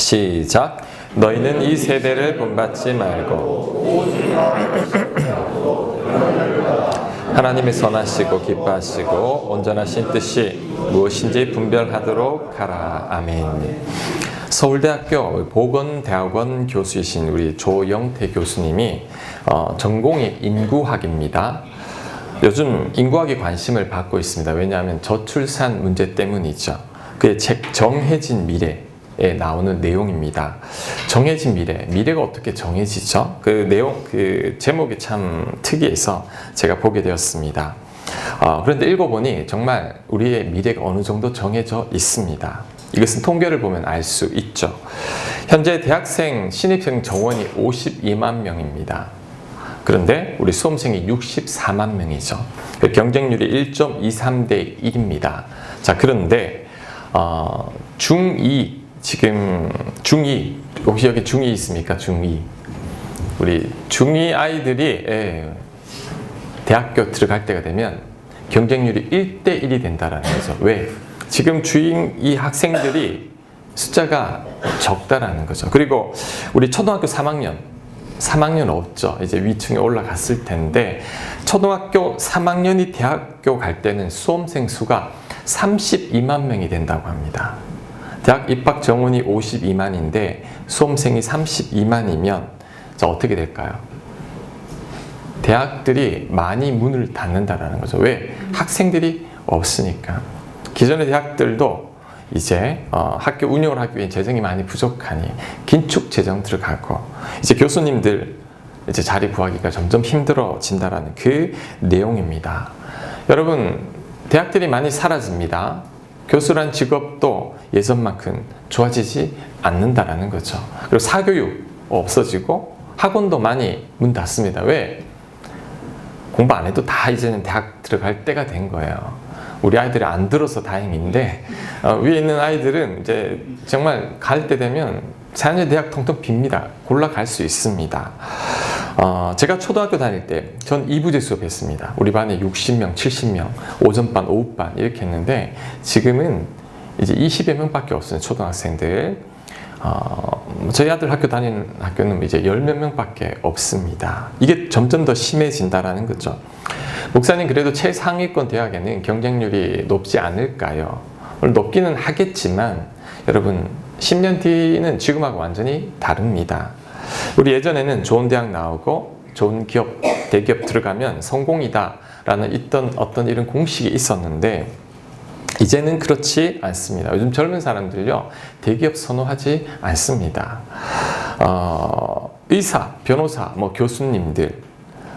시작. 너희는 이 세대를 본받지 말고 하나님의 선하시고 기뻐하시고 온전하신 뜻이 무엇인지 분별하도록 하라. 아멘. 서울대학교 보건대학원 교수이신 우리 조영태 교수님이 전공이 인구학입니다. 요즘 인구학에 관심을 받고 있습니다. 왜냐하면 저출산 문제 때문이죠. 그의 책 정해진 미래에 나오는 내용입니다. 정해진 미래, 미래가 어떻게 정해지죠? 그 내용, 그 제목이 참 특이해서 제가 보게 되었습니다. 그런데 읽어보니 정말 우리의 미래가 어느 정도 정해져 있습니다. 이것은 통계를 보면 알 수 있죠. 현재 대학생 신입생 정원이 52만 명입니다. 그런데 우리 수험생이 64만 명이죠. 경쟁률이 1.23대 1입니다. 자, 그런데 중2, 지금 중2, 혹시 여기 중2 있습니까? 중2. 우리 중2 아이들이 대학교 들어갈 때가 되면 경쟁률이 1대 1이 된다라는 거죠. 왜? 지금 중2 학생들이 숫자가 적다라는 거죠. 그리고 우리 초등학교 3학년 없죠. 이제 위층에 올라갔을 텐데 초등학교 3학년이 대학교 갈 때는 수험생 수가 32만 명이 된다고 합니다. 대학 입학 정원이 52만인데 수험생이 32만이면 자, 어떻게 될까요? 대학들이 많이 문을 닫는다라는 거죠. 왜? 학생들이 없으니까. 기존의 대학들도 이제 학교 운영을 하기 위해 재정이 많이 부족하니 긴축 재정 들어가고 이제 교수님들 이제 자리 구하기가 점점 힘들어진다라는 그 내용입니다. 여러분, 대학들이 많이 사라집니다. 교수란 직업도 예전만큼 좋아지지 않는다라는 거죠. 그리고 사교육 없어지고 학원도 많이 문 닫습니다. 왜? 공부 안 해도 다 이제는 대학 들어갈 때가 된 거예요. 우리 아이들이 안 들어서 다행인데 위에 있는 아이들은 이제 정말 갈 때 되면 4년제 대학 통통 빕니다. 골라갈 수 있습니다. 제가 초등학교 다닐 때 전 2부제 수업했습니다. 우리 반에 60명, 70명, 오전반, 오후반 이렇게 했는데 지금은 이제 20여 명밖에 없어요. 초등학생들. 저희 아들 학교 다니는 학교는 이제 10몇 명밖에 없습니다. 이게 점점 더 심해진다라는 거죠. 목사님, 그래도 최상위권 대학에는 경쟁률이 높지 않을까요? 높기는 하겠지만 여러분 10년 뒤는 지금하고 완전히 다릅니다. 우리 예전에는 좋은 대학 나오고 좋은 기업, 대기업 들어가면 성공이다 라는 어떤 이런 공식이 있었는데 이제는 그렇지 않습니다. 요즘 젊은 사람들요 대기업 선호하지 않습니다. 의사, 변호사, 교수님들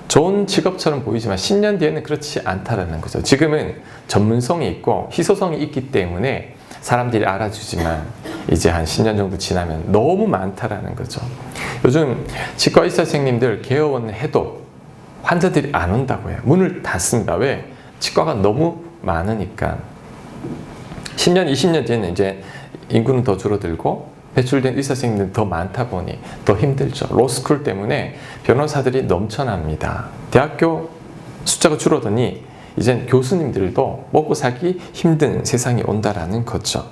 좋은 직업처럼 보이지만 10년 뒤에는 그렇지 않다라는 거죠. 지금은 전문성이 있고 희소성이 있기 때문에 사람들이 알아주지만 이제 한 10년 정도 지나면 너무 많다라는 거죠. 요즘 치과 의사 선생님들 개업원 해도 환자들이 안 온다고 해요. 문을 닫습니다. 왜? 치과가 너무 많으니까. 10년, 20년 뒤에는 이제 인구는 더 줄어들고 배출된 의사 선생님들은 더 많다 보니 더 힘들죠. 로스쿨 때문에 변호사들이 넘쳐납니다. 대학교 숫자가 줄어드니 이젠 교수님들도 먹고 살기 힘든 세상이 온다라는 거죠.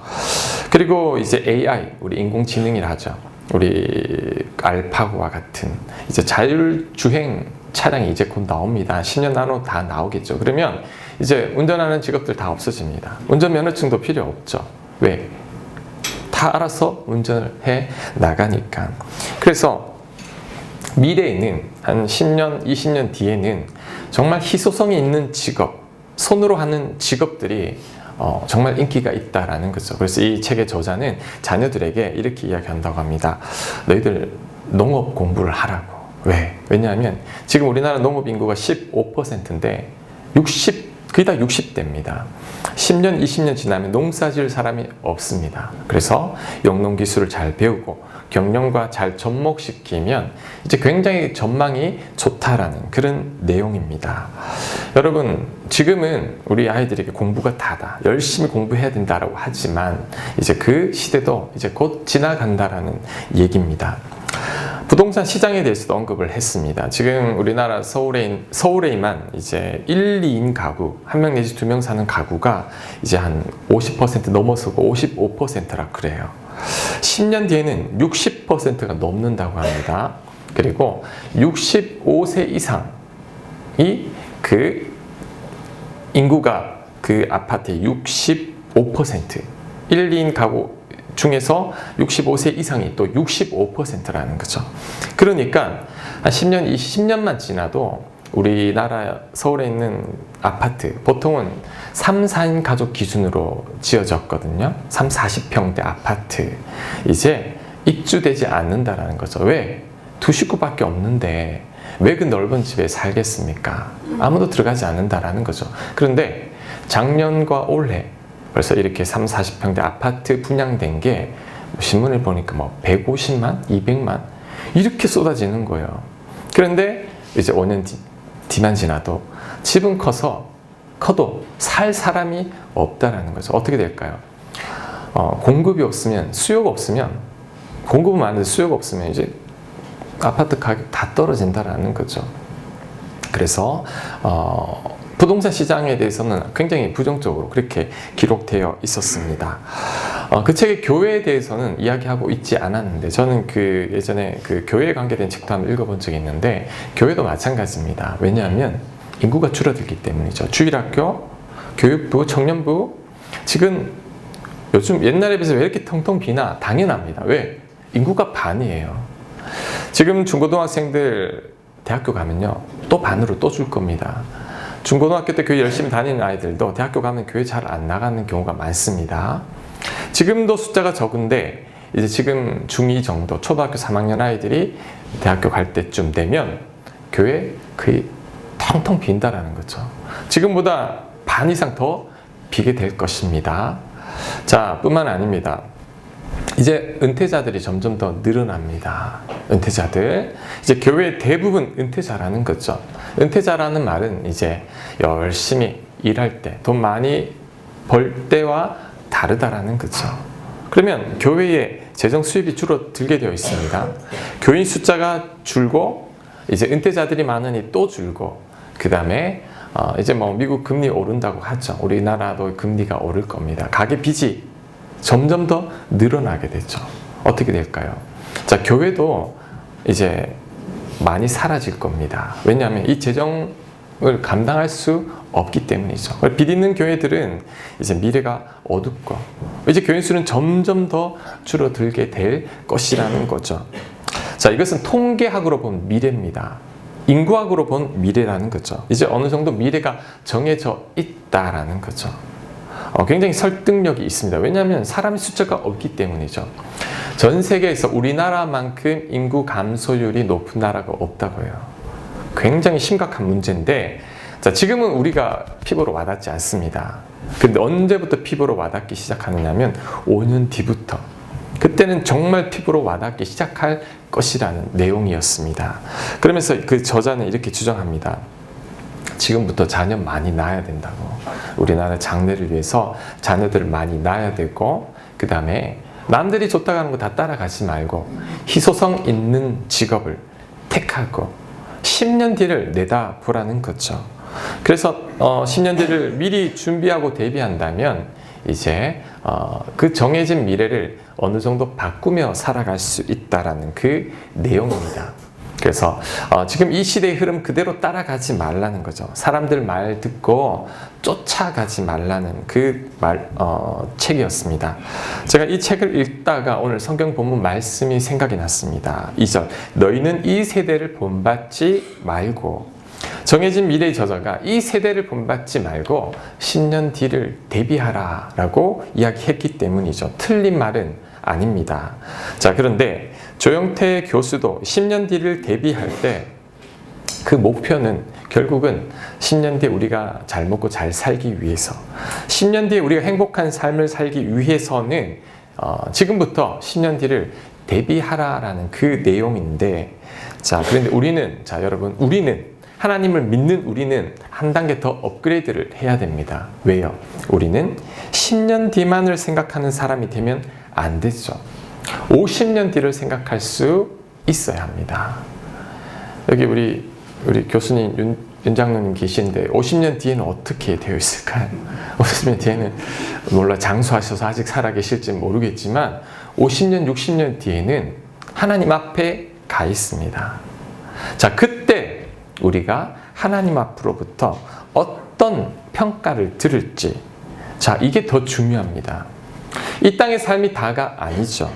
그리고 이제 AI, 우리 인공지능이라 하죠. 우리 알파고와 같은 이제 자율주행 차량이 이제 곧 나옵니다. 10년 안으로 다 나오겠죠. 그러면 이제 운전하는 직업들 다 없어집니다. 운전면허증도 필요 없죠. 왜? 다 알아서 운전을 해 나가니까. 그래서 미래에는 한 10년, 20년 뒤에는 정말 희소성이 있는 직업, 손으로 하는 직업들이 정말 인기가 있다라는 거죠. 그래서 이 책의 저자는 자녀들에게 이렇게 이야기한다고 합니다. 너희들 농업 공부를 하라고. 왜? 왜냐하면 지금 우리나라 농업 인구가 15%인데 거의 다 60대입니다. 10년, 20년 지나면 농사 지을 사람이 없습니다. 그래서 영농 기술을 잘 배우고 경영과 잘 접목시키면 이제 굉장히 전망이 좋다라는 그런 내용입니다. 여러분, 지금은 우리 아이들에게 공부가 다다, 열심히 공부해야 된다라고 하지만 이제 그 시대도 이제 곧 지나간다라는 얘기입니다. 부동산 시장에 대해서도 언급을 했습니다. 지금 우리나라 서울에만 이제 1, 2인 가구, 1명 내지 2명 사는 가구가 이제 한 50% 넘어서고 55%라 그래요. 10년 뒤에는 60%가 넘는다고 합니다. 그리고 65세 이상이 그 인구가 그 아파트의 65%, 1, 2인 가구 중에서 65세 이상이 또 65%라는 거죠. 그러니까 한 10년, 20년만 지나도 우리나라 서울에 있는 아파트 보통은 3, 4인 가족 기준으로 지어졌거든요. 3, 40평대 아파트 이제 입주되지 않는다라는 거죠. 왜? 두 식구밖에 없는데 왜 그 넓은 집에 살겠습니까? 아무도 들어가지 않는다라는 거죠. 그런데 작년과 올해 벌써 이렇게 3, 40평대 아파트 분양된 게 신문을 보니까 뭐 150만, 200만 이렇게 쏟아지는 거예요. 그런데 이제 5년 뒤만 지나도 집은 커도 살 사람이 없다라는 거죠. 어떻게 될까요? 공급이 없으면, 수요가 없으면, 공급은 많은데 수요가 없으면 이제 아파트 가격 다 떨어진다라는 거죠. 그래서 부동산 시장에 대해서는 굉장히 부정적으로 그렇게 기록되어 있었습니다. 그 책의 교회에 대해서는 이야기하고 있지 않았는데 저는 그 예전에 그 교회에 관계된 책도 한번 읽어본 적이 있는데 교회도 마찬가지입니다. 왜냐하면 인구가 줄어들기 때문이죠. 주일학교, 교육부, 청년부 지금 요즘 옛날에 비해서 왜 이렇게 텅텅 비나? 당연합니다. 왜? 인구가 반이에요. 지금 중고등학생들 대학교 가면요 또 반으로 또 줄 겁니다. 중고등학교 때 교회 열심히 다니는 아이들도 대학교 가면 교회 잘 안 나가는 경우가 많습니다. 지금도 숫자가 적은데 이제 지금 중2 정도 초등학교 3학년 아이들이 대학교 갈 때쯤 되면 교회 거의 텅텅 빈다라는 거죠. 지금보다 반 이상 더 비게 될 것입니다. 자, 뿐만 아닙니다. 이제 은퇴자들이 점점 더 늘어납니다. 은퇴자들. 이제 교회 대부분 은퇴자라는 거죠. 은퇴자라는 말은 이제 열심히 일할 때, 돈 많이 벌 때와 다르다라는 거죠. 그러면 교회의 재정 수입이 줄어들게 되어 있습니다. 교인 숫자가 줄고, 이제 은퇴자들이 많으니 또 줄고, 그 다음에 이제 뭐 미국 금리 오른다고 하죠. 우리나라도 금리가 오를 겁니다. 가계 빚이 점점 더 늘어나게 되죠. 어떻게 될까요? 자, 교회도 이제 많이 사라질 겁니다. 왜냐하면 이 재정을 감당할 수 없기 때문이죠. 빚 있는 교회들은 이제 미래가 어둡고 이제 교인 수는 점점 더 줄어들게 될 것이라는 거죠. 자, 이것은 통계학으로 본 미래입니다. 인구학으로 본 미래라는 거죠. 이제 어느 정도 미래가 정해져 있다라는 거죠. 굉장히 설득력이 있습니다. 왜냐하면 사람의 숫자가 없기 때문이죠. 전 세계에서 우리나라만큼 인구 감소율이 높은 나라가 없다고 해요. 굉장히 심각한 문제인데, 자, 지금은 우리가 피부로 와닿지 않습니다. 근데 언제부터 피부로 와닿기 시작하느냐면 5년 뒤부터. 그때는 정말 피부로 와닿기 시작할 것이라는 내용이었습니다. 그러면서 그 저자는 이렇게 주장합니다. 지금부터 자녀 많이 낳아야 된다고. 우리나라 장래를 위해서 자녀들을 많이 낳아야 되고, 그 다음에 남들이 좋다고 하는 거 다 따라가지 말고 희소성 있는 직업을 택하고 10년 뒤를 내다보라는 거죠. 그래서 10년 뒤를 미리 준비하고 대비한다면 이제 그 정해진 미래를 어느 정도 바꾸며 살아갈 수 있다라는 그 내용입니다. 그래서 지금 이 시대의 흐름 그대로 따라가지 말라는 거죠. 사람들 말 듣고 쫓아가지 말라는 그 책이었습니다. 제가 이 책을 읽다가 오늘 성경 본문 말씀이 생각이 났습니다. 2절, 너희는 이 세대를 본받지 말고, 정해진 미래의 저자가 이 세대를 본받지 말고 10년 뒤를 대비하라 라고 이야기했기 때문이죠. 틀린 말은 아닙니다. 자, 그런데 조영태 교수도 10년 뒤를 대비할 때 그 목표는 결국은 10년 뒤에 우리가 잘 먹고 잘 살기 위해서, 10년 뒤에 우리가 행복한 삶을 살기 위해서는 지금부터 10년 뒤를 대비하라라는 그 내용인데, 자, 그런데 우리는, 자, 여러분, 우리는 하나님을 믿는 우리는 한 단계 더 업그레이드를 해야 됩니다. 왜요? 우리는 10년 뒤만을 생각하는 사람이 되면 안 되죠. 50년 뒤를 생각할 수 있어야 합니다. 여기 우리 교수님 윤 장로님 계신데 50년 뒤에는 어떻게 되어 있을까요? 50년 뒤에는 몰라 장수하셔서 아직 살아 계실지 모르겠지만 50년, 60년 뒤에는 하나님 앞에 가 있습니다. 자, 그때 우리가 하나님 앞으로부터 어떤 평가를 들을지, 자, 이게 더 중요합니다. 이 땅의 삶이 다가 아니죠.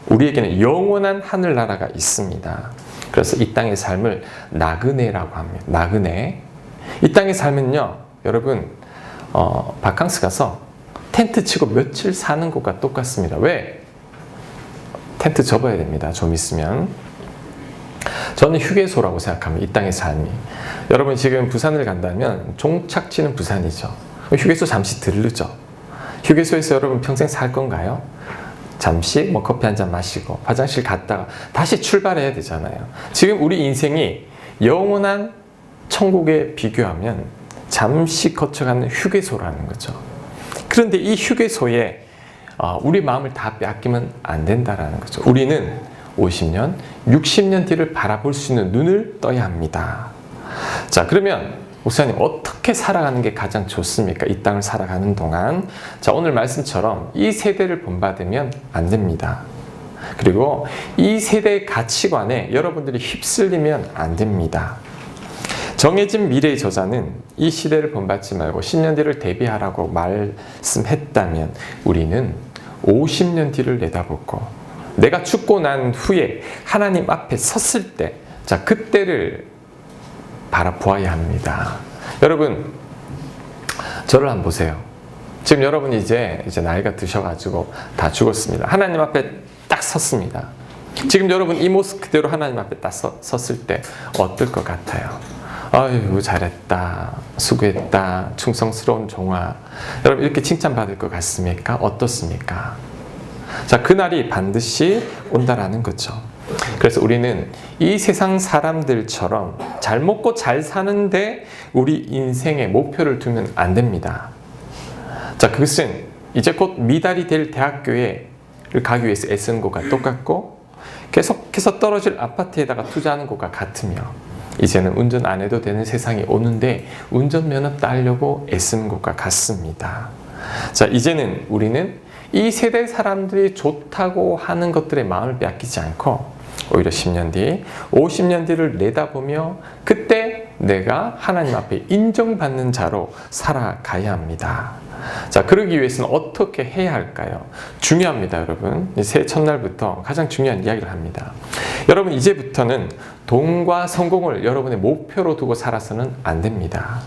우리에게는 영원한 하늘나라가 있습니다. 그래서 이 땅의 삶을 나그네라고 합니다. 나그네. 이 땅의 삶은요, 여러분, 바캉스 가서 텐트 치고 며칠 사는 것과 똑같습니다. 왜? 텐트 접어야 됩니다. 좀 있으면. 저는 휴게소라고 생각합니다. 이 땅의 삶이. 여러분 지금 부산을 간다면 종착지는 부산이죠. 휴게소 잠시 들르죠. 휴게소에서 여러분 평생 살 건가요? 잠시 뭐 커피 한잔 마시고 화장실 갔다가 다시 출발해야 되잖아요. 지금 우리 인생이 영원한 천국에 비교하면 잠시 거쳐가는 휴게소라는 거죠. 그런데 이 휴게소에 우리 마음을 다 뺏기면 안 된다라는 거죠. 우리는 50년, 60년 뒤를 바라볼 수 있는 눈을 떠야 합니다. 자, 그러면 목사님 어떻게 살아가는 게 가장 좋습니까? 이 땅을 살아가는 동안. 자, 오늘 말씀처럼 이 세대를 본받으면 안 됩니다. 그리고 이 세대의 가치관에 여러분들이 휩쓸리면 안 됩니다. 정해진 미래의 저자는 이 시대를 본받지 말고 10년 뒤를 대비하라고 말씀했다면 우리는 50년 뒤를 내다보고 내가 죽고 난 후에 하나님 앞에 섰을 때, 자, 그때를 바라보아야 합니다. 여러분, 저를 한번 보세요. 지금 여러분이 이제 나이가 드셔가지고 다 죽었습니다. 하나님 앞에 딱 섰습니다. 지금 여러분 이 모습 그대로 하나님 앞에 딱 섰을 때 어떨 것 같아요? 아유, 잘했다, 수고했다, 충성스러운 종아. 여러분 이렇게 칭찬받을 것 같습니까? 어떻습니까? 자, 그날이 반드시 온다라는 거죠. 그래서 우리는 이 세상 사람들처럼 잘 먹고 잘 사는데 우리 인생의 목표를 두면 안 됩니다. 자, 그것은 이제 곧 미달이 될 대학교에 가기 위해서 애쓰는 것과 똑같고 계속해서 떨어질 아파트에다가 투자하는 것과 같으며 이제는 운전 안 해도 되는 세상이 오는데 운전면허 따려고 애쓰는 것과 같습니다. 자, 이제는 우리는 이 세대 사람들이 좋다고 하는 것들에 마음을 빼앗기지 않고 오히려 10년 뒤, 50년 뒤를 내다보며 그때 내가 하나님 앞에 인정받는 자로 살아가야 합니다. 자, 그러기 위해서는 어떻게 해야 할까요? 중요합니다, 여러분. 새해 첫날부터 가장 중요한 이야기를 합니다. 여러분, 이제부터는 돈과 성공을 여러분의 목표로 두고 살아서는 안 됩니다.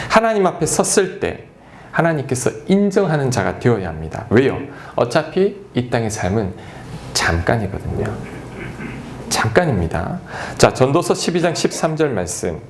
하나님 앞에 섰을 때 하나님께서 인정하는 자가 되어야 합니다. 왜요? 어차피 이 땅의 삶은 잠깐이거든요. 잠깐입니다. 자, 전도서 12장 13절 말씀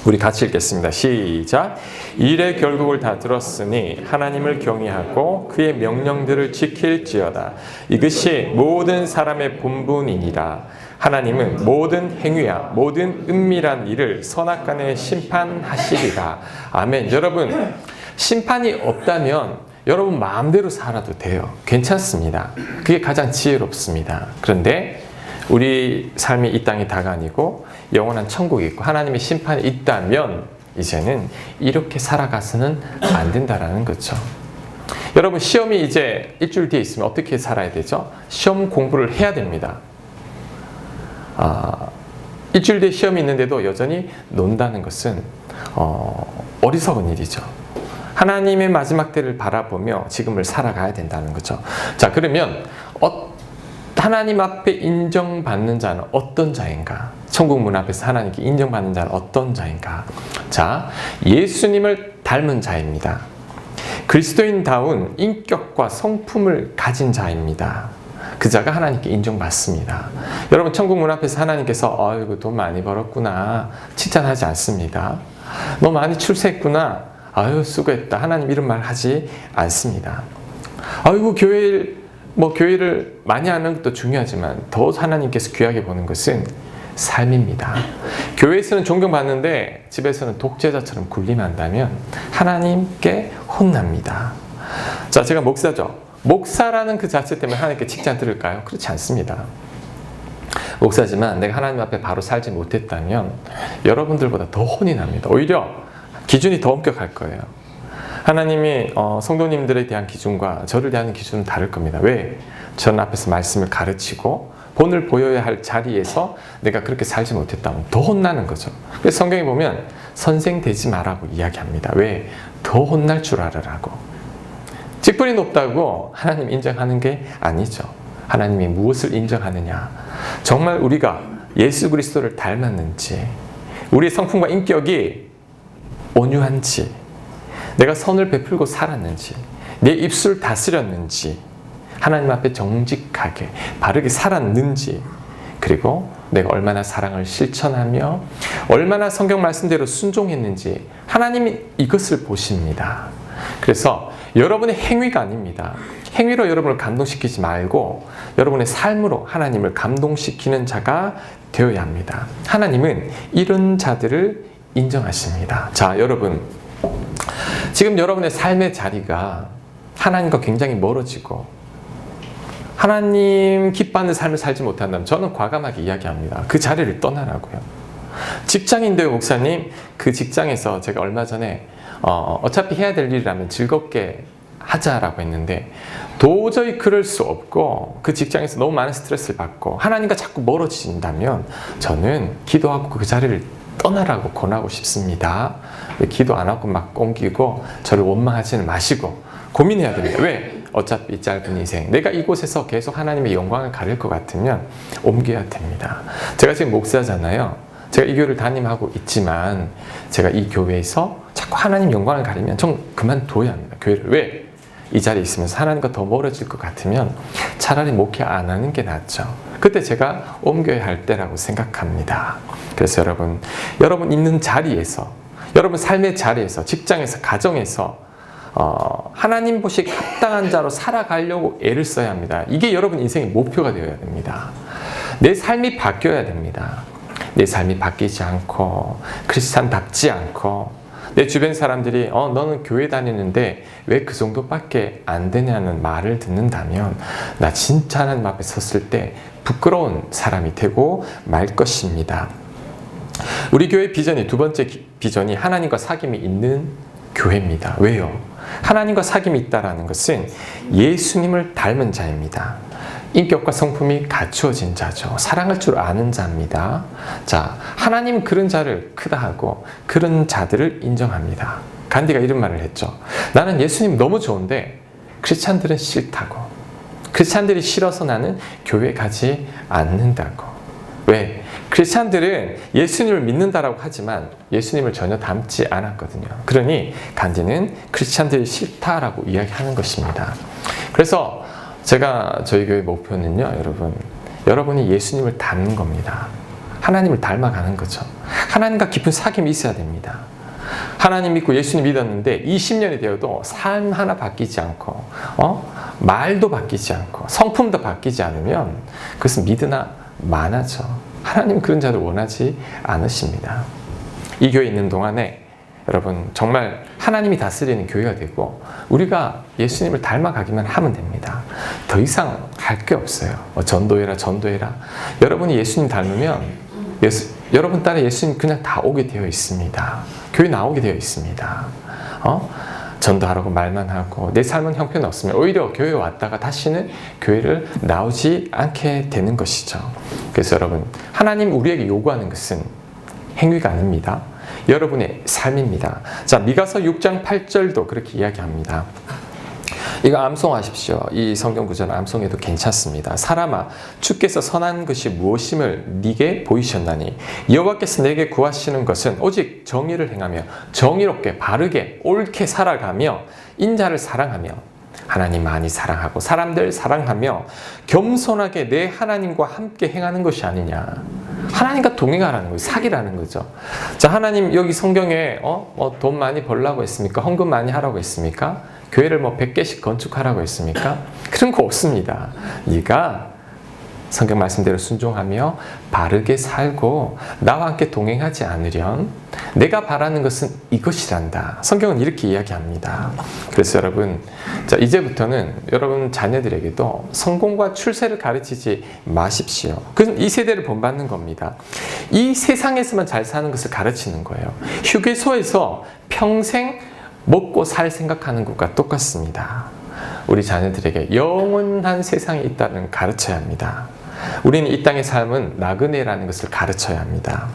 우리 같이 읽겠습니다. 시작. 일의 결국을 다 들었으니 하나님을 경외하고 그의 명령들을 지킬지어다. 이것이 모든 사람의 본분이니라. 하나님은 모든 행위와 모든 은밀한 일을 선악간에 심판하시리라. 아멘. 여러분, 심판이 없다면 여러분 마음대로 살아도 돼요. 괜찮습니다. 그게 가장 지혜롭습니다. 그런데 우리 삶이 이 땅이 다가 아니고 영원한 천국이 있고 하나님의 심판이 있다면 이제는 이렇게 살아가서는 안 된다라는 거죠. 여러분, 시험이 이제 일주일 뒤에 있으면 어떻게 살아야 되죠? 시험 공부를 해야 됩니다. 일주일 뒤에 시험이 있는데도 여전히 논다는 것은 어리석은 일이죠. 하나님의 마지막 때를 바라보며 지금을 살아가야 된다는 거죠. 자, 그러면 하나님 앞에 인정받는 자는 어떤 자인가? 천국 문 앞에서 하나님께 인정받는 자는 어떤 자인가? 자, 예수님을 닮은 자입니다. 그리스도인다운 인격과 성품을 가진 자입니다. 그 자가 하나님께 인정받습니다. 여러분, 천국 문 앞에서 하나님께서 아이고 돈 많이 벌었구나 칭찬하지 않습니다. 너 많이 출세했구나, 아유 수고했다, 하나님 이런 말 하지 않습니다. 아이고 교회를 많이 하는 것도 중요하지만 더 하나님께서 귀하게 보는 것은 삶입니다. 교회에서는 존경받는데 집에서는 독재자처럼 군림한다면 하나님께 혼납니다. 자, 제가 목사죠. 목사라는 그 자체 때문에 하나님께 칭찬 들을까요? 그렇지 않습니다. 목사지만 내가 하나님 앞에 바로 살지 못했다면 여러분들보다 더 혼이 납니다. 오히려 기준이 더 엄격할 거예요. 하나님이 성도님들에 대한 기준과 저를 대한 기준은 다를 겁니다. 왜? 저는 앞에서 말씀을 가르치고 본을 보여야 할 자리에서 내가 그렇게 살지 못했다면 더 혼나는 거죠. 그래서 성경에 보면 선생 되지 마라고 이야기합니다. 왜? 더 혼날 줄 알으라고. 직분이 높다고 하나님 인정하는 게 아니죠. 하나님이 무엇을 인정하느냐? 정말 우리가 예수 그리스도를 닮았는지, 우리의 성품과 인격이 온유한지, 내가 선을 베풀고 살았는지, 내 입술 다스렸는지, 하나님 앞에 정직하게 바르게 살았는지, 그리고 내가 얼마나 사랑을 실천하며 얼마나 성경 말씀대로 순종했는지 하나님이 이것을 보십니다. 그래서 여러분의 행위가 아닙니다. 행위로 여러분을 감동시키지 말고 여러분의 삶으로 하나님을 감동시키는 자가 되어야 합니다. 하나님은 이런 자들을 인정하십니다. 자, 여러분, 지금 여러분의 삶의 자리가 하나님과 굉장히 멀어지고 하나님 기뻐하는 삶을 살지 못한다면 저는 과감하게 이야기합니다. 그 자리를 떠나라고요. 직장인데요, 목사님. 그 직장에서 제가 얼마 전에 어차피 해야 될 일이라면 즐겁게 하자라고 했는데 도저히 그럴 수 없고 그 직장에서 너무 많은 스트레스를 받고 하나님과 자꾸 멀어진다면 저는 기도하고 그 자리를 떠나라고 권하고 싶습니다. 기도 안 하고 막 옮기고 저를 원망하지는 마시고 고민해야 됩니다. 왜? 어차피 짧은 인생, 내가 이곳에서 계속 하나님의 영광을 가릴 것 같으면 옮겨야 됩니다. 제가 지금 목사잖아요. 제가 이 교회를 담임하고 있지만 제가 이 교회에서 자꾸 하나님 영광을 가리면 전 그만둬야 합니다. 교회를. 왜? 이 자리에 있으면서 하나님과 더 멀어질 것 같으면 차라리 목회 안 하는 게 낫죠. 그때 제가 옮겨야 할 때라고 생각합니다. 그래서 여러분 있는 자리에서, 여러분 삶의 자리에서, 직장에서, 가정에서 하나님 보시기에 합당한 자로 살아가려고 애를 써야 합니다. 이게 여러분 인생의 목표가 되어야 됩니다. 내 삶이 바뀌어야 됩니다. 내 삶이 바뀌지 않고 크리스찬답지 않고 내 주변 사람들이 너는 교회 다니는데 왜 그 정도밖에 안 되냐는 말을 듣는다면 나 진짜 하나님 앞에 섰을 때 부끄러운 사람이 되고 말 것입니다. 우리 교회 비전이, 두 번째 비전이 하나님과 사귐이 있는 교회입니다. 왜요? 하나님과 사귐이 있다는 것은 예수님을 닮은 자입니다. 인격과 성품이 갖추어진 자죠. 사랑할 줄 아는 자입니다. 자, 하나님 그런 자를 크다 하고 그런 자들을 인정합니다. 간디가 이런 말을 했죠. 나는 예수님 너무 좋은데 크리스찬들은 싫다고. 크리스찬들이 싫어서 나는 교회 가지 않는다고. 왜? 크리스찬들은 예수님을 믿는다라고 하지만 예수님을 전혀 닮지 않았거든요. 그러니 간디는 크리스찬들이 싫다라고 이야기하는 것입니다. 그래서 제가 저희 교회 목표는요, 여러분이 예수님을 닮는 겁니다. 하나님을 닮아가는 거죠. 하나님과 깊은 사귐이 있어야 됩니다. 하나님 믿고 예수님 믿었는데 20년이 되어도 삶 하나 바뀌지 않고 말도 바뀌지 않고 성품도 바뀌지 않으면 그것은 믿으나 마나죠. 하나님 그런 자를 원하지 않으십니다. 이 교회에 있는 동안에 여러분 정말 하나님이 다스리는 교회가 되고 우리가 예수님을 닮아가기만 하면 됩니다. 더 이상 할 게 없어요. 전도해라. 여러분이 예수님 닮으면 여러분 따라 예수님 그냥 다 오게 되어 있습니다. 교회 나오게 되어 있습니다. 전도하라고 말만 하고 내 삶은 형편 없으면 오히려 교회에 왔다가 다시는 교회를 나오지 않게 되는 것이죠. 그래서 여러분, 하나님 우리에게 요구하는 것은 행위가 아닙니다. 여러분의 삶입니다. 자, 미가서 6장 8절도 그렇게 이야기합니다. 이거 암송하십시오. 이 성경 구절은 암송해도 괜찮습니다. 사람아, 주께서 선한 것이 무엇임을 네게 보이셨나니 여호와께서 내게 구하시는 것은 오직 정의를 행하며 정의롭게 바르게 옳게 살아가며 인자를 사랑하며 하나님 많이 사랑하고 사람들 사랑하며 겸손하게 내 하나님과 함께 행하는 것이 아니냐. 하나님과 동행하라는 거예요. 사귀라는 거죠. 자, 하나님 여기 성경에 돈 많이 벌라고 했습니까? 헌금 많이 하라고 했습니까? 교회를 100개씩 건축하라고 했습니까? 그런 거 없습니다. 네가 성경 말씀대로 순종하며 바르게 살고 나와 함께 동행하지 않으련 내가 바라는 것은 이것이란다. 성경은 이렇게 이야기합니다. 그래서 여러분, 자, 이제부터는 여러분 자녀들에게도 성공과 출세를 가르치지 마십시오. 그건 이 세대를 본받는 겁니다. 이 세상에서만 잘 사는 것을 가르치는 거예요. 휴게소에서 평생 먹고 살 생각하는 것과 똑같습니다. 우리 자녀들에게 영원한 세상이 있다는 가르쳐야 합니다. 우리는 이 땅의 삶은 나그네라는 것을 가르쳐야 합니다.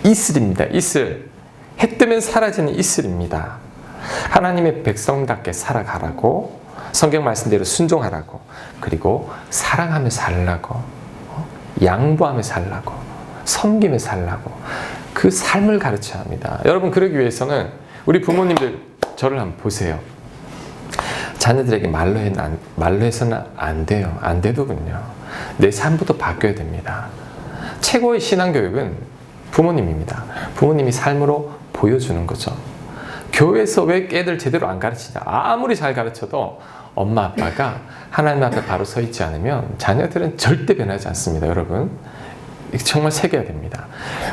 이슬입니다. 이슬. 해 뜨면 사라지는 이슬입니다. 하나님의 백성답게 살아가라고, 성경 말씀대로 순종하라고, 그리고 사랑하며 살라고, 양보하며 살라고, 섬기며 살라고, 그 삶을 가르쳐야 합니다. 여러분, 그러기 위해서는 우리 부모님들 저를 한번 보세요. 자녀들에게 말로 해서는 안 돼요. 안 되더군요. 내 삶부터 바뀌어야 됩니다. 최고의 신앙교육은 부모님입니다. 부모님이 삶으로 보여주는 거죠. 교회에서 왜 애들 제대로 안 가르치냐? 아무리 잘 가르쳐도 엄마 아빠가 하나님 앞에 바로 서 있지 않으면 자녀들은 절대 변하지 않습니다. 여러분, 정말 새겨야 됩니다.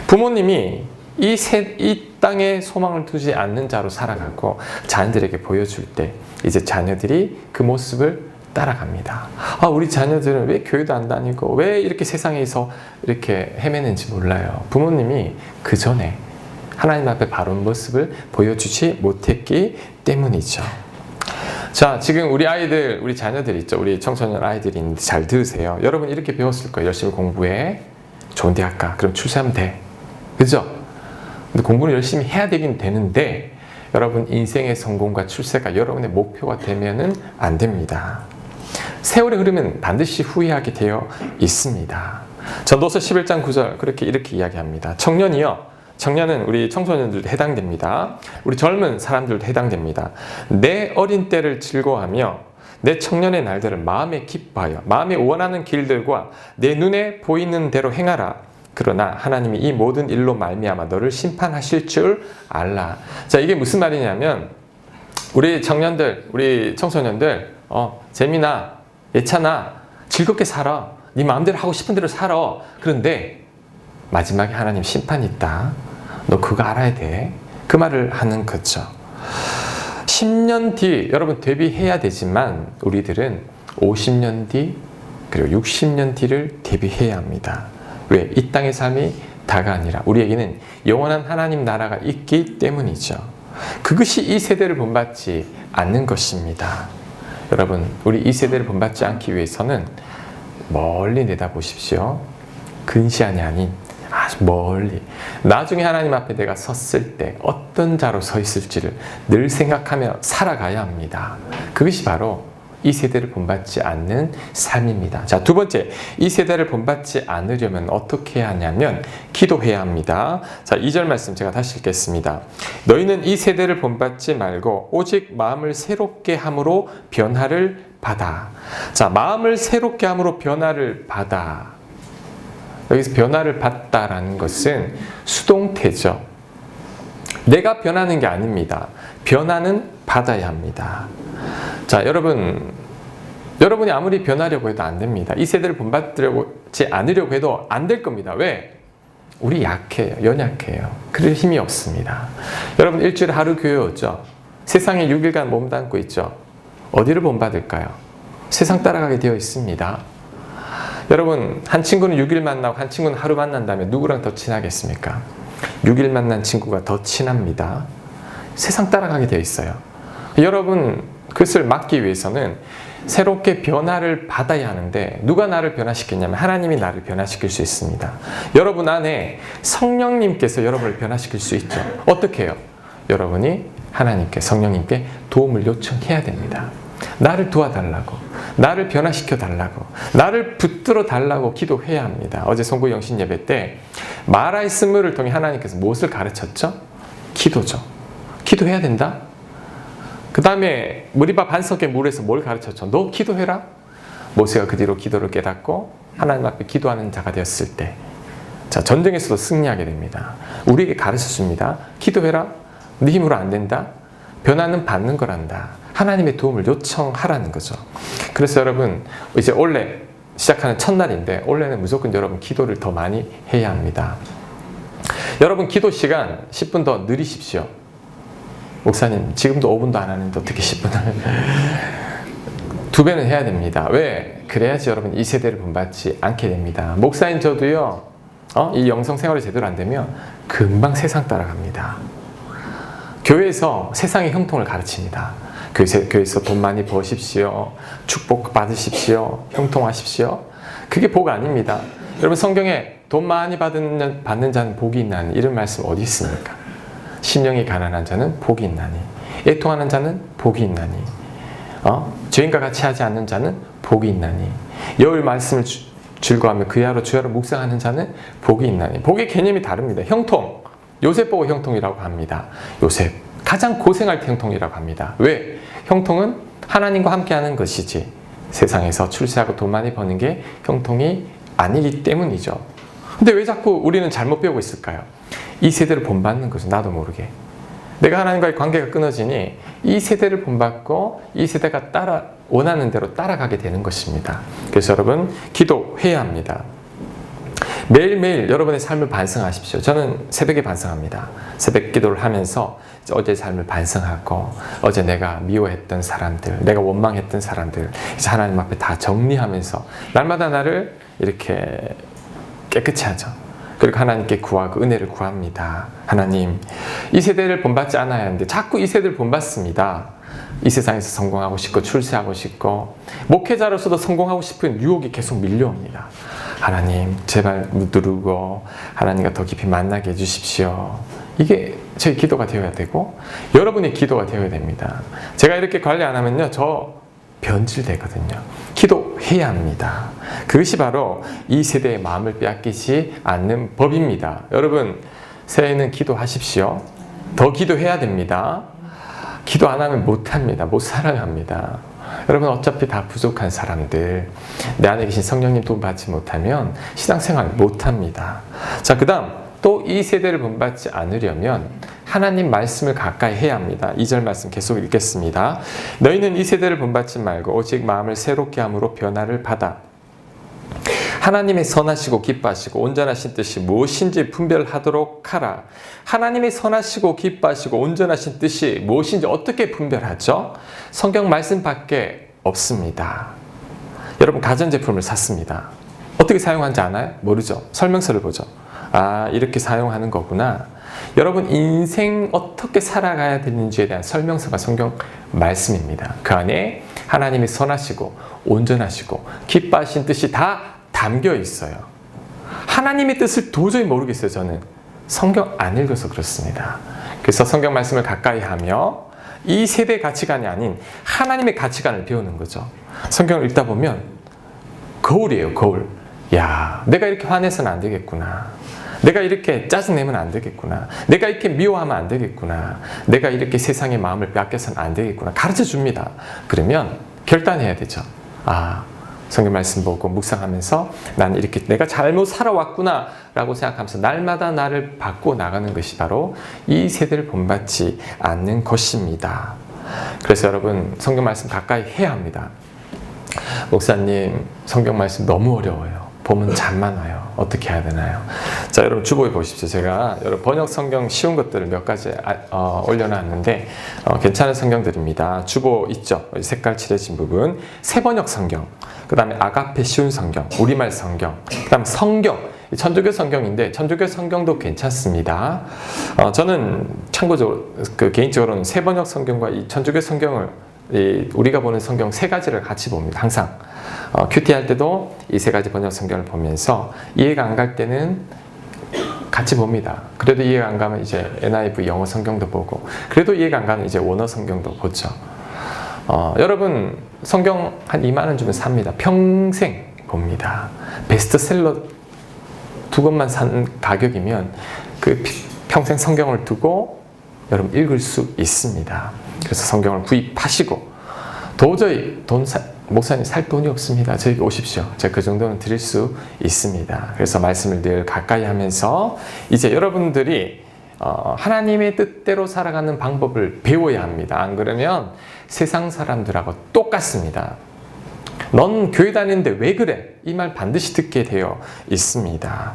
부모님이 이 땅에 소망을 두지 않는 자로 살아가고 자녀들에게 보여줄 때 이제 자녀들이 그 모습을 따라갑니다. 우리 자녀들은 왜 교회도 안 다니고 왜 이렇게 세상에서 이렇게 헤매는지 몰라요. 부모님이 그 전에 하나님 앞에 바른 모습을 보여주지 못했기 때문이죠. 자, 지금 우리 아이들, 우리 자녀들 있죠. 우리 청소년 아이들이 있는데 잘 들으세요. 여러분 이렇게 배웠을 거예요. 열심히 공부해. 좋은 대학 가. 그럼 출세하면 돼. 그죠? 근데 공부를 열심히 해야 되긴 되는데 여러분 인생의 성공과 출세가 여러분의 목표가 되면은 안 됩니다. 세월이 흐르면 반드시 후회하게 되어 있습니다. 전도서 11장 9절 이렇게 이야기합니다. 청년은 우리 청소년들도 해당됩니다. 우리 젊은 사람들도 해당됩니다. 내 어린 때를 즐거워하며 내 청년의 날들을 마음에 기뻐하여 마음에 원하는 길들과 내 눈에 보이는 대로 행하라. 그러나 하나님이 이 모든 일로 말미암아 너를 심판하실 줄 알라. 자, 이게 무슨 말이냐면 우리 청년들, 우리 청소년들 재민아, 예찬아, 즐겁게 살아. 네 마음대로 하고 싶은 대로 살아. 그런데 마지막에 하나님 심판이 있다. 너 그거 알아야 돼. 그 말을 하는 거죠. 10년 뒤 여러분 대비해야 되지만 우리들은 50년 뒤 그리고 60년 뒤를 대비해야 합니다. 왜? 이 땅의 삶이 다가 아니라 우리에게는 영원한 하나님 나라가 있기 때문이죠. 그것이 이 세대를 본받지 않는 것입니다. 여러분, 우리 이 세대를 본받지 않기 위해서는 멀리 내다보십시오. 근시안이 아닌 아주 멀리. 나중에 하나님 앞에 내가 섰을 때 어떤 자로 서 있을지를 늘 생각하며 살아가야 합니다. 그것이 바로 이 세대를 본받지 않는 삶입니다. 자, 두 번째, 이 세대를 본받지 않으려면 어떻게 해야 하냐면 기도해야 합니다. 자, 2절 말씀 제가 다시 읽겠습니다. 너희는 이 세대를 본받지 말고 오직 마음을 새롭게 함으로 변화를 받아. 자, 마음을 새롭게 함으로 변화를 받아. 여기서 변화를 받다라는 것은 수동태죠. 내가 변하는 게 아닙니다. 변화는 받아야 합니다. 자, 여러분이 아무리 변하려고 해도 안 됩니다. 이 세대를 본받지 않으려고 해도 안 될 겁니다. 왜? 우리 약해요. 연약해요. 그럴 힘이 없습니다. 여러분 일주일에 하루 교회 오죠? 세상에 6일간 몸담고 있죠? 어디를 본받을까요? 세상 따라가게 되어 있습니다. 여러분 한 친구는 6일 만나고 한 친구는 하루 만난다면 누구랑 더 친하겠습니까? 6일 만난 친구가 더 친합니다. 세상 따라가게 되어 있어요. 여러분 그것을 막기 위해서는 새롭게 변화를 받아야 하는데 누가 나를 변화시켰냐면 하나님이 나를 변화시킬 수 있습니다. 여러분 안에 성령님께서 여러분을 변화시킬 수 있죠. 어떻게 해요? 여러분이 하나님께 성령님께 도움을 요청해야 됩니다. 나를 도와달라고, 나를 변화시켜 달라고, 나를 붙들어 달라고 기도해야 합니다. 어제 송구 영신 예배 때 마라이스물을 통해 하나님께서 무엇을 가르쳤죠? 기도죠. 기도해야 된다. 그 다음에 머리밥 한 석의 물에서 뭘 가르쳤죠? 너 기도해라. 모세가 그 뒤로 기도를 깨닫고 하나님 앞에 기도하는 자가 되었을 때, 자, 전쟁에서도 승리하게 됩니다. 우리에게 가르쳐줍니다. 기도해라. 네 힘으로 안 된다. 변화는 받는 거란다. 하나님의 도움을 요청하라는 거죠. 그래서 여러분 이제 올해 시작하는 첫날인데 올해는 무조건 여러분 기도를 더 많이 해야 합니다. 여러분 기도 시간 10분 더 늘리십시오. 목사님 지금도 5분도 안 하는데 어떻게 10분을 2배는 해야 됩니다. 왜? 그래야지 여러분 이 세대를 본받지 않게 됩니다. 목사님 저도요 이 영성 생활이 제대로 안 되면 금방 세상 따라갑니다. 교회에서 세상의 형통을 가르칩니다. 교회에서 돈 많이 버십시오. 축복 받으십시오. 형통하십시오. 그게 복 아닙니다. 여러분 성경에 돈 많이 받는 자는 복이 있나니 이런 말씀 어디 있습니까? 심령이 가난한 자는 복이 있나니 애통하는 자는 복이 있나니 죄인과 같이 하지 않는 자는 복이 있나니 여호와의 말씀을 즐거워하며 그야로 주야로 묵상하는 자는 복이 있나니. 복의 개념이 다릅니다. 형통, 요셉 보고 형통이라고 합니다. 요셉 가장 고생할 때 형통이라고 합니다. 왜? 형통은 하나님과 함께하는 것이지 세상에서 출세하고 돈 많이 버는 게 형통이 아니기 때문이죠. 근데 왜 자꾸 우리는 잘못 배우고 있을까요? 이 세대를 본받는 거죠. 나도 모르게. 내가 하나님과의 관계가 끊어지니 이 세대를 본받고 이 세대가 원하는 대로 따라가게 되는 것입니다. 그래서 여러분 기도해야 합니다. 매일매일 여러분의 삶을 반성하십시오. 저는 새벽에 반성합니다. 새벽 기도를 하면서 어제 삶을 반성하고 어제 내가 미워했던 사람들, 내가 원망했던 사람들 이제 하나님 앞에 다 정리하면서 날마다 나를 이렇게 깨끗이 하죠. 그리고 하나님께 구하고 은혜를 구합니다. 하나님, 이 세대를 본받지 않아야 하는데 자꾸 이 세대를 본받습니다. 이 세상에서 성공하고 싶고 출세하고 싶고 목회자로서도 성공하고 싶은 유혹이 계속 밀려옵니다. 하나님, 제발 누르고 하나님과 더 깊이 만나게 해주십시오. 이게 저희 기도가 되어야 되고 여러분의 기도가 되어야 됩니다. 제가 이렇게 관리 안 하면요, 저 변질되거든요. 기도해야 합니다. 그것이 바로 이 세대의 마음을 빼앗기지 않는 법입니다. 여러분, 새해에는 기도하십시오. 더 기도해야 됩니다. 기도 안 하면 못합니다. 못 살아갑니다. 여러분 어차피 다 부족한 사람들, 내 안에 계신 성령님 도움 받지 못하면 신앙생활 못합니다. 자, 그 다음 또 이 세대를 본받지 않으려면 하나님 말씀을 가까이 해야 합니다. 2절 말씀 계속 읽겠습니다. 너희는 이 세대를 본받지 말고 오직 마음을 새롭게 함으로 변화를 받아 하나님의 선하시고 기뻐하시고 온전하신 뜻이 무엇인지 분별하도록 하라. 하나님의 선하시고 기뻐하시고 온전하신 뜻이 무엇인지 어떻게 분별하죠? 성경 말씀밖에 없습니다. 여러분 가전제품을 샀습니다. 어떻게 사용하는지 아나요? 모르죠. 설명서를 보죠. 아, 이렇게 사용하는 거구나. 여러분 인생 어떻게 살아가야 되는지에 대한 설명서가 성경 말씀입니다. 그 안에 하나님이 선하시고 온전하시고 기뻐하신 뜻이 다 담겨 있어요. 하나님의 뜻을 도저히 모르겠어요. 저는 성경 안 읽어서 그렇습니다. 그래서 성경 말씀을 가까이 하며 이 세대 가치관이 아닌 하나님의 가치관을 배우는 거죠. 성경을 읽다 보면 거울이에요. 거울. 야, 내가 이렇게 화내서는 안 되겠구나. 내가 이렇게 짜증내면 안 되겠구나. 내가 이렇게 미워하면 안 되겠구나. 내가 이렇게 세상의 마음을 빼앗겨서는 안 되겠구나. 가르쳐 줍니다. 그러면 결단해야 되죠. 아, 성경 말씀 보고 묵상하면서 난 이렇게 내가 잘못 살아왔구나 라고 생각하면서 날마다 나를 바꾸어 나가는 것이 바로 이 세대를 본받지 않는 것입니다. 그래서 여러분 성경 말씀 가까이 해야 합니다. 목사님, 성경 말씀 너무 어려워요. 보면 잠만 와요. 어떻게 해야 되나요? 자, 여러분 주보에 보십시오. 제가 여러분 번역 성경 쉬운 것들을 몇 가지 올려놨는데 괜찮은 성경들입니다. 주보 있죠? 색깔 칠해진 부분. 새번역 성경, 그 다음에 아가페 쉬운 성경, 우리말 성경, 그 다음 성경, 천주교 성경인데 천주교 성경도 괜찮습니다. 저는 참고적으로 개인적으로는 새번역 성경과 이 천주교 성경을 우리가 보는 성경 세 가지를 같이 봅니다. 항상 큐티 할 때도 이 세 가지 번역 성경을 보면서 이해가 안 갈 때는 같이 봅니다. 그래도 이해가 안 가면 이제 NIV 영어 성경도 보고, 그래도 이해가 안 가면 이제 원어 성경도 보죠. 여러분 성경 한 2만 원 주면 삽니다. 평생 봅니다. 베스트셀러 두 권만 산 가격이면 그 평생 성경을 두고 여러분 읽을 수 있습니다. 그래서 성경을 구입하시고, 도저히 목사님 살 돈이 없습니다. 저에게 오십시오. 제가 그 정도는 드릴 수 있습니다. 그래서 말씀을 늘 가까이 하면서 이제 여러분들이 하나님의 뜻대로 살아가는 방법을 배워야 합니다. 안 그러면 세상 사람들하고 똑같습니다. 넌 교회 다니는데 왜 그래? 이 말 반드시 듣게 되어 있습니다.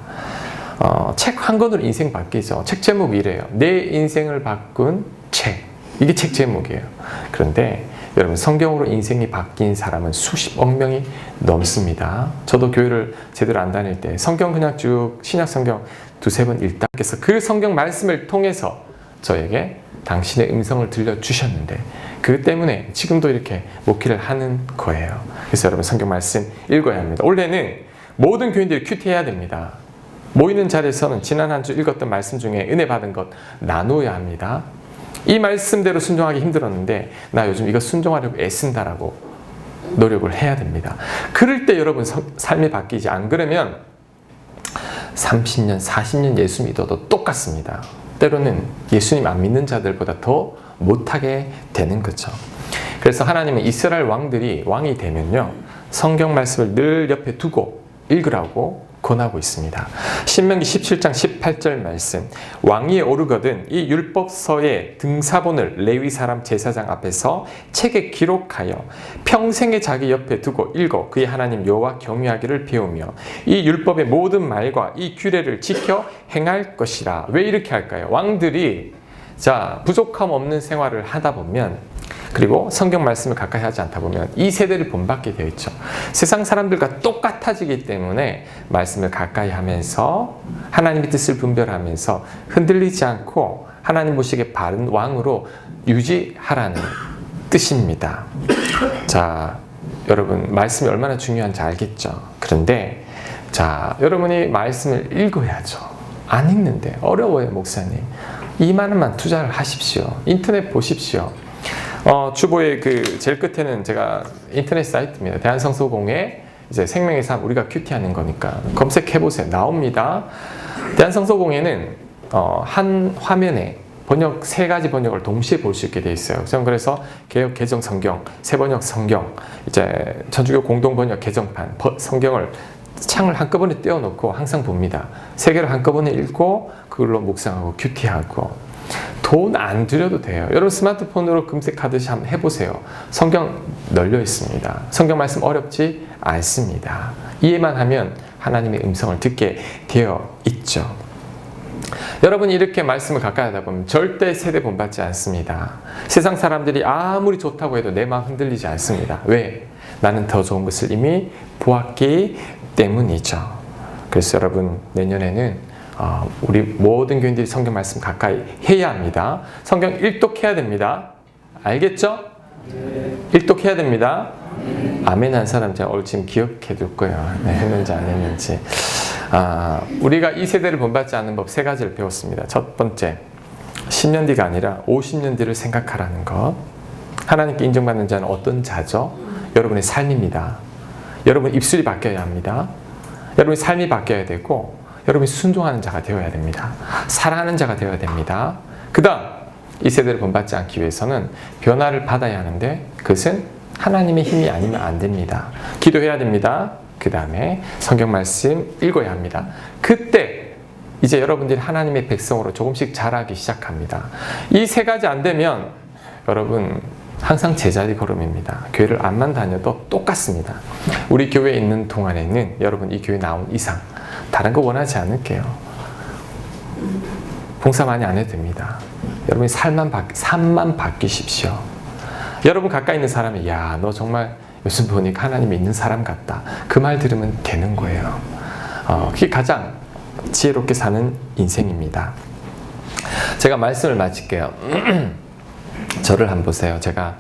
책 한 권으로 인생 바뀌죠. 책 제목이 이래요. 내 인생을 바꾼 책. 이게 책 제목이에요. 그런데 여러분 성경으로 인생이 바뀐 사람은 수십억 명이 넘습니다. 저도 교회를 제대로 안 다닐 때 성경 그냥 쭉 신약 성경 두세 번 읽다 해서 그 성경 말씀을 통해서 저에게 당신의 음성을 들려주셨는데 그 때문에 지금도 이렇게 목회를 하는 거예요. 그래서 여러분 성경 말씀 읽어야 합니다. 올해는 모든 교인들이 큐티해야 됩니다. 모이는 자리에서는 지난 한 주 읽었던 말씀 중에 은혜 받은 것 나누어야 합니다. 이 말씀대로 순종하기 힘들었는데 나 요즘 이거 순종하려고 애쓴다라고 노력을 해야 됩니다. 그럴 때 여러분 삶이 바뀌지. 안 그러면 30년, 40년 예수 믿어도 똑같습니다. 때로는 예수님 안 믿는 자들보다 더 못하게 되는 거죠. 그래서 하나님은 이스라엘 왕들이 왕이 되면요, 성경 말씀을 늘 옆에 두고 읽으라고 권하고 있습니다. 신명기 17장 18절 말씀, 왕위에 오르거든 이 율법서의 등사본을 레위 사람 제사장 앞에서 책에 기록하여 평생에 자기 옆에 두고 읽어 그의 하나님 여호와 경외하기를 배우며 이 율법의 모든 말과 이 규례를 지켜 행할 것이라. 왜 이렇게 할까요? 왕들이 부족함 없는 생활을 하다 보면, 그리고 성경 말씀을 가까이 하지 않다 보면 이 세대를 본받게 되어 있죠. 세상 사람들과 똑같아지기 때문에 말씀을 가까이 하면서 하나님의 뜻을 분별하면서 흔들리지 않고 하나님 보시기에 바른 왕으로 유지하라는 뜻입니다. 자, 여러분 말씀이 얼마나 중요한지 알겠죠? 그런데 여러분이 말씀을 읽어야죠. 안 읽는데 어려워요. 목사님, 2만 원만 투자를 하십시오. 인터넷 보십시오. 주보의 제일 끝에는 제가 인터넷 사이트입니다. 대한성서공회 이제 생명의 삶, 우리가 큐티하는 거니까 검색해 보세요. 나옵니다. 대한성서공회는 한 화면에 번역 3가지 번역을 동시에 볼 수 있게 돼 있어요. 저는 그래서 개역 개정 성경, 새번역 성경, 이제 천주교 공동 번역 개정판 성경을 창을 한꺼번에 떼어놓고 항상 봅니다. 3개를 한꺼번에 읽고 그걸로 묵상하고 큐티하고. 돈 안 들여도 돼요. 여러분 스마트폰으로 검색하듯이 한번 해보세요. 성경 널려 있습니다. 성경 말씀 어렵지 않습니다. 이해만 하면 하나님의 음성을 듣게 되어 있죠. 여러분이 이렇게 말씀을 가까이 하다 보면 절대 세대 본받지 않습니다. 세상 사람들이 아무리 좋다고 해도 내 마음 흔들리지 않습니다. 왜? 나는 더 좋은 것을 이미 보았기 때문이죠. 그래서 여러분 내년에는 우리 모든 교인들이 성경 말씀 가까이 해야 합니다. 성경 일독해야 됩니다. 알겠죠? 네. 일독해야 됩니다. 아멘 한 사람 제가 오늘 지금 기억해 둘 거예요. 네, 했는지 안 했는지. 우리가 이 세대를 본받지 않는 법 3가지를 배웠습니다. 첫 번째, 10년 뒤가 아니라 50년 뒤를 생각하라는 것. 하나님께 인정받는 자는 어떤 자죠? 여러분의 삶입니다. 여러분 입술이 바뀌어야 합니다. 여러분의 삶이 바뀌어야 되고 여러분이 순종하는 자가 되어야 됩니다. 사랑하는 자가 되어야 됩니다. 그 다음, 이 세대를 본받지 않기 위해서는 변화를 받아야 하는데 그것은 하나님의 힘이 아니면 안 됩니다. 기도해야 됩니다. 그 다음에 성경 말씀 읽어야 합니다. 그때 이제 여러분들이 하나님의 백성으로 조금씩 자라기 시작합니다. 이 3가지 안 되면 여러분 항상 제자리 걸음입니다. 교회를 안만 다녀도 똑같습니다. 우리 교회에 있는 동안에는 여러분 이 교회 나온 이상 다른 거 원하지 않을게요. 봉사 많이 안 해도 됩니다. 여러분이 삶만 바뀌십시오. 여러분 가까이 있는 사람이 야, 너 정말 요즘 보니까 하나님이 있는 사람 같다. 그 말 들으면 되는 거예요. 그게 가장 지혜롭게 사는 인생입니다. 제가 말씀을 마칠게요. 저를 한번 보세요. 제가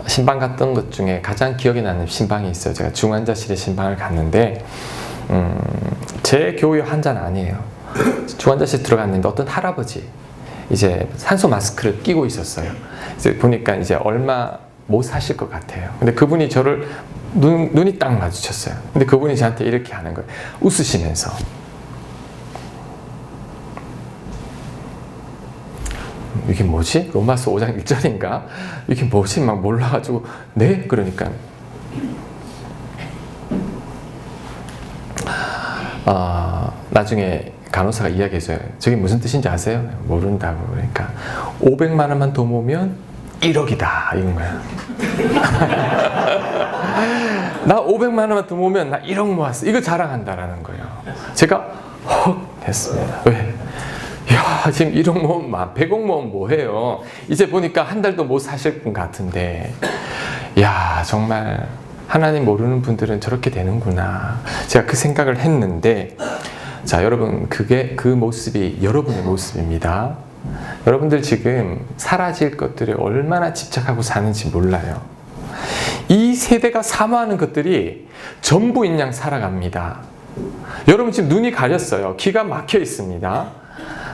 신방 갔던 것 중에 가장 기억에 나는 신방이 있어요. 제가 중환자실에 신방을 갔는데 제 교회 환자는 아니에요. 중환자실 들어갔는데 어떤 할아버지 이제 산소 마스크를 끼고 있었어요. 이제 보니까 이제 얼마 못 사실 것 같아요. 근데 그분이 저를 눈이 딱 마주쳤어요. 근데 그분이 저한테 이렇게 하는 거예요. 웃으시면서. 이게 뭐지? 로마서 5장 1절인가? 이게 뭐지? 막 몰라가지고 네? 그러니까 나중에 간호사가 이야기해줘요. 저게 무슨 뜻인지 아세요? 모른다고. 그러니까 500만 원만 더 모으면 1억이다 이건 거야. 나 500만 원만 더 모으면 나 1억 모았어. 이거 자랑한다라는 거예요. 제가 헉 했습니다. 왜? 야, 지금 1억 모으면 100억 모으면 뭐해요? 이제 보니까 한 달도 못 사실 분 같은데, 야, 정말 하나님 모르는 분들은 저렇게 되는구나. 제가 그 생각을 했는데, 자, 여러분, 그 모습이 여러분의 모습입니다. 여러분들 지금 사라질 것들에 얼마나 집착하고 사는지 몰라요. 이 세대가 사모하는 것들이 전부인 양 살아갑니다. 여러분 지금 눈이 가렸어요. 귀가 막혀 있습니다.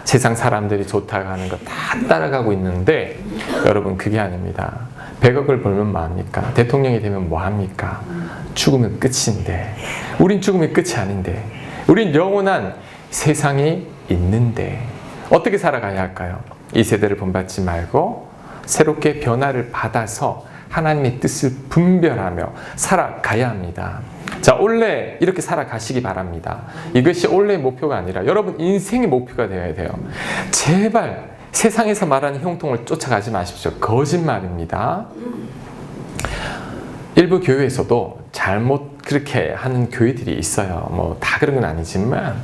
세상 사람들이 좋다고 하는 거 다 따라가고 있는데 여러분 그게 아닙니다. 100억을 벌면 뭐합니까? 대통령이 되면 뭐합니까? 죽으면 끝인데, 우린 죽으면 끝이 아닌데, 우린 영원한 세상이 있는데 어떻게 살아가야 할까요? 이 세대를 본받지 말고 새롭게 변화를 받아서 하나님의 뜻을 분별하며 살아가야 합니다. 자, 원래 이렇게 살아가시기 바랍니다. 이것이 원래의 목표가 아니라 여러분 인생의 목표가 되어야 돼요. 제발 세상에서 말하는 형통을 쫓아가지 마십시오. 거짓말입니다. 일부 교회에서도 잘못 그렇게 하는 교회들이 있어요. 뭐 다 그런 건 아니지만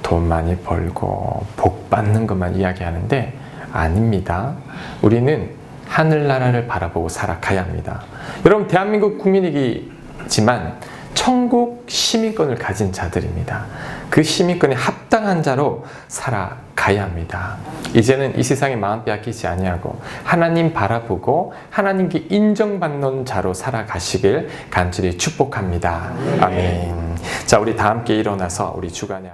돈 많이 벌고 복 받는 것만 이야기하는데 아닙니다. 우리는 하늘나라를 바라보고 살아가야 합니다. 여러분 대한민국 국민이지만 천국 시민권을 가진 자들입니다. 그 시민권에 합당한 자로 살아가야 합니다. 이제는 이 세상에 마음 빼앗기지 아니하고 하나님 바라보고 하나님께 인정받는 자로 살아가시길 간절히 축복합니다. 아멘. 자, 우리 다 함께 일어나서 우리 주간의